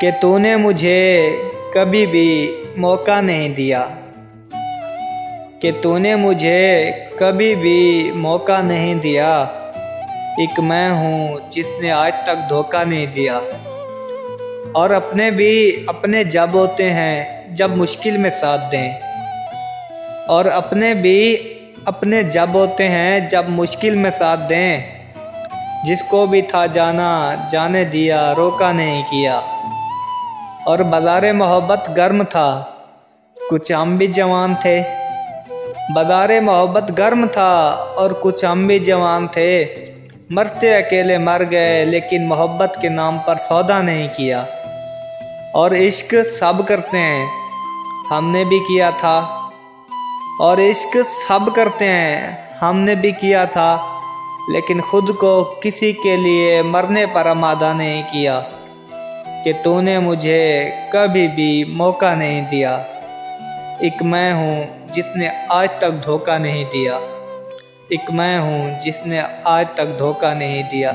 कि तूने मुझे कभी भी मौका नहीं दिया, कि तूने मुझे कभी भी मौका नहीं दिया। एक मैं हूँ जिसने आज तक धोखा नहीं दिया। और अपने भी अपने जब होते हैं जब मुश्किल में साथ दें, और अपने भी अपने जब होते हैं जब मुश्किल में साथ दें। जिसको भी था जाना जाने दिया, रोका नहीं किया। और बाज़ारे मोहब्बत गर्म था, कुछ हम भी जवान थे। बाज़ारे मोहब्बत गर्म था और कुछ हम भी जवान थे। मरते अकेले मर गए लेकिन मोहब्बत के नाम पर सौदा नहीं किया। और इश्क सब करते हैं, हमने भी किया था। और इश्क सब करते हैं, हमने भी किया था। लेकिन खुद को किसी के लिए मरने पर आमादा नहीं किया। कि तूने मुझे कभी भी मौका नहीं दिया। एक मैं हूँ जिसने आज तक धोखा नहीं दिया। एक मैं हूँ जिसने आज तक धोखा नहीं दिया।